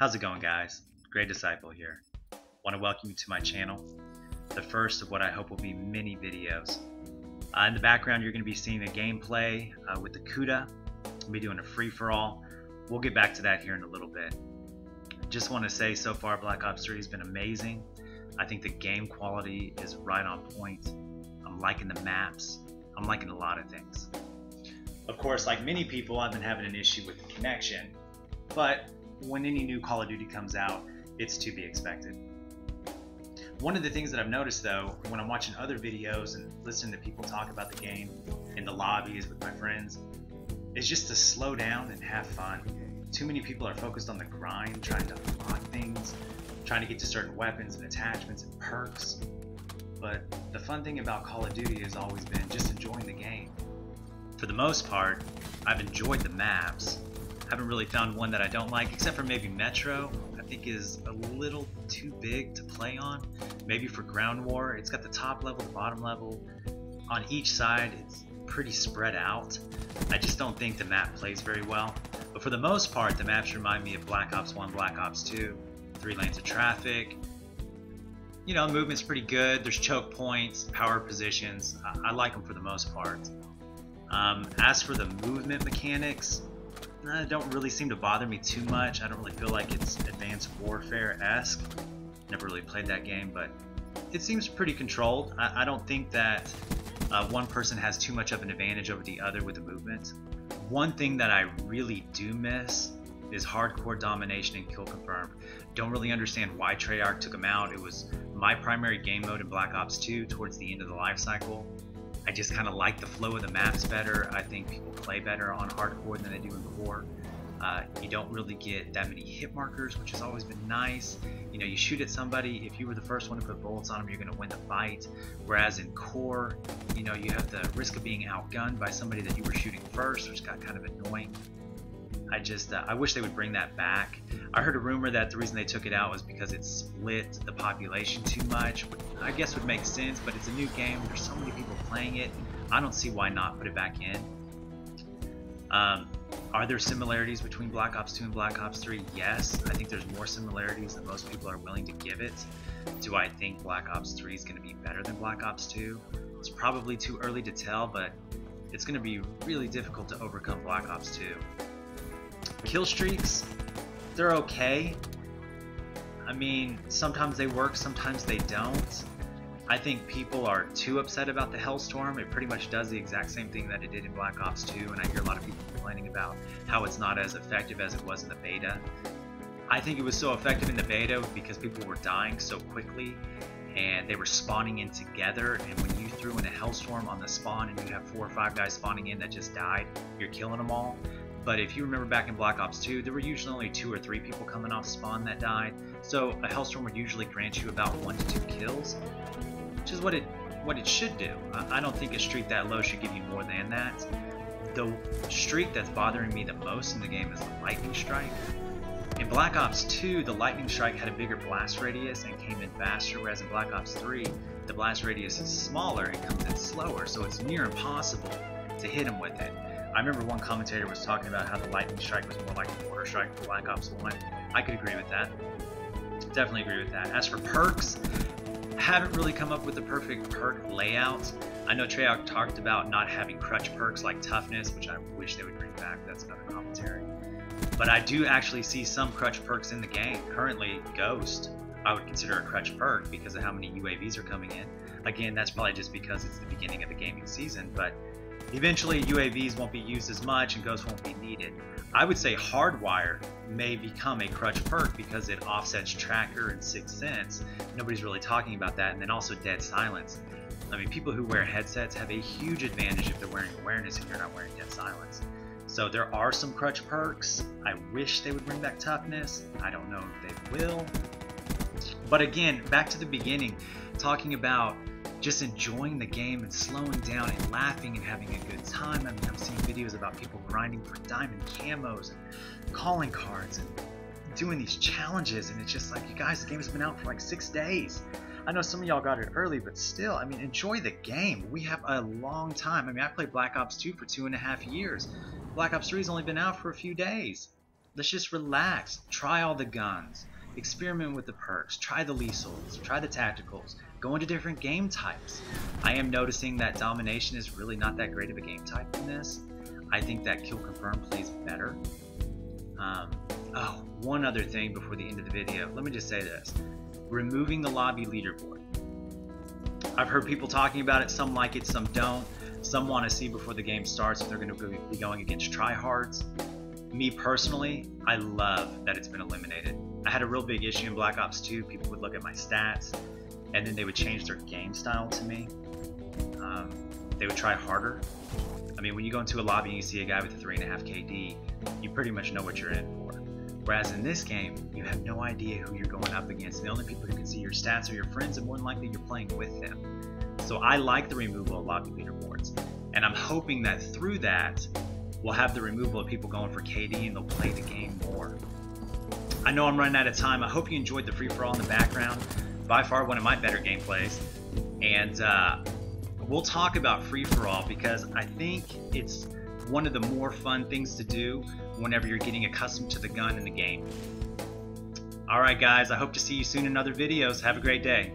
How's it going, guys? Great Disciple here. Want to welcome you to my channel, the first of what I hope will be many videos. In the background, you're going to be seeing a gameplay with the Kuda. I'll be doing a free-for-all. We'll get back to that here in a little bit. Just want to say, so far, Black Ops 3 has been amazing. I think the game quality is right on point. I'm liking the maps. I'm liking a lot of things. Of course, like many people, I've been having an issue with the connection, but when any new Call of Duty comes out, it's to be expected. One of the things that I've noticed, though, when I'm watching other videos and listening to people talk about the game in the lobbies with my friends, is just to slow down and have fun. Too many people are focused on the grind, trying to unlock things, trying to get to certain weapons and attachments and perks. But the fun thing about Call of Duty has always been just enjoying the game. For the most part, I've enjoyed the maps. Haven't really found one that I don't like, except for maybe Metro. I think is a little too big to play on. Maybe for Ground War, it's got the top level, the bottom level. On each side, it's pretty spread out. I just don't think the map plays very well. But for the most part, the maps remind me of Black Ops 1, Black Ops 2. 3 lanes of traffic. You know, movement's pretty good. There's choke points, power positions. I like them for the most part. As for the movement mechanics, don't really seem to bother me too much. I don't really feel like it's Advanced Warfare-esque. Never really played that game, but it seems pretty controlled. I don't think that one person has too much of an advantage over the other with the movement. One thing that I really do miss is hardcore domination and kill confirmed. Don't really understand why Treyarch took them out. It was my primary game mode in Black Ops 2 towards the end of the life cycle. I just kind of like the flow of the maps better. I think people play better on hardcore than they do in core. You don't really get that many hit markers, which has always been nice. You know, you shoot at somebody, if you were the first one to put bullets on them, you're going to win the fight. Whereas in core, you know, you have the risk of being outgunned by somebody that you were shooting first, which got kind of annoying. I wish they would bring that back. I heard a rumor that the reason they took it out was because it split the population too much, which I guess would make sense, but it's a new game. There's so many people playing it. I don't see why not put it back in. Are there similarities between Black Ops 2 and Black Ops 3? Yes. I think there's more similarities than most people are willing to give it. Do I think Black Ops 3 is going to be better than Black Ops 2? It's probably too early to tell, but it's going to be really difficult to overcome Black Ops 2. Kill streaks, they're okay. I mean, sometimes they work, sometimes they don't. I think people are too upset about the Hellstorm. It pretty much does the exact same thing that it did in Black Ops 2, and I hear a lot of people complaining about how it's not as effective as it was in the beta. I think it was so effective in the beta because people were dying so quickly and they were spawning in together, and when you threw in a Hellstorm on the spawn and you have 4 or 5 guys spawning in that just died, you're killing them all. But if you remember back in Black Ops 2, there were usually only 2 or 3 people coming off spawn that died. So a Hellstorm would usually grant you about 1 to 2 kills, which is what it should do. I don't think a streak that low should give you more than that. The streak that's bothering me the most in the game is the Lightning Strike. In Black Ops 2, the Lightning Strike had a bigger blast radius and came in faster, whereas in Black Ops 3, the blast radius is smaller and comes in slower, so it's near impossible to hit him with it. I remember one commentator was talking about how the Lightning Strike was more like the Mortar Strike for Black Ops 1. I could agree with that. Definitely agree with that. As for perks, haven't really come up with the perfect perk layout. I know Treyarch talked about not having crutch perks like Toughness, which I wish they would bring back. That's another commentary. But I do actually see some crutch perks in the game. Currently, Ghost, I would consider a crutch perk because of how many UAVs are coming in. Again, that's probably just because it's the beginning of the gaming season, but eventually, UAVs won't be used as much and Ghosts won't be needed. I would say Hardwire may become a crutch perk because it offsets Tracker and Sixth Sense. Nobody's really talking about that. And then also Dead Silence. I mean, people who wear headsets have a huge advantage if they're wearing Awareness and you're not wearing Dead Silence. So there are some crutch perks. I wish they would bring back Toughness. I don't know if they will. But again, back to the beginning, talking about just enjoying the game and slowing down and laughing and having a good time. I mean, I've seen videos about people grinding for diamond camos and calling cards and doing these challenges, and it's just like, you guys, the game has been out for like 6 days. I know some of y'all got it early, but still, I mean, enjoy the game. We have a long time. I mean, I played Black Ops 2 for 2.5 years. Black Ops 3 has only been out for a few days. Let's just relax. Try all the guns. Experiment with the perks. Try the lethals. Try the tacticals. Go into different game types. I am noticing that domination is really not that great of a game type in this. I think that kill confirm plays better. Oh, one other thing before the end of the video. Let me just say this. Removing the lobby leaderboard. I've heard people talking about it. Some like it, some don't. Some want to see before the game starts if they're going to be going against tryhards. Me personally, I love that it's been eliminated. I had a real big issue in Black Ops 2. People would look at my stats and then they would change their game style to me. They would try harder. I mean, when you go into a lobby and you see a guy with a 3.5 KD, you pretty much know what you're in for. Whereas in this game, you have no idea who you're going up against. The only people who can see your stats are your friends, and more than likely you're playing with them. So I like the removal of lobby leaderboards. And I'm hoping that through that, we'll have the removal of people going for KD and they'll play the game more. I know I'm running out of time. I hope you enjoyed the free-for-all in the background. By far one of my better gameplays. And we'll talk about free-for-all because I think it's one of the more fun things to do whenever you're getting accustomed to the gun in the game. Alright guys, I hope to see you soon in other videos. Have a great day.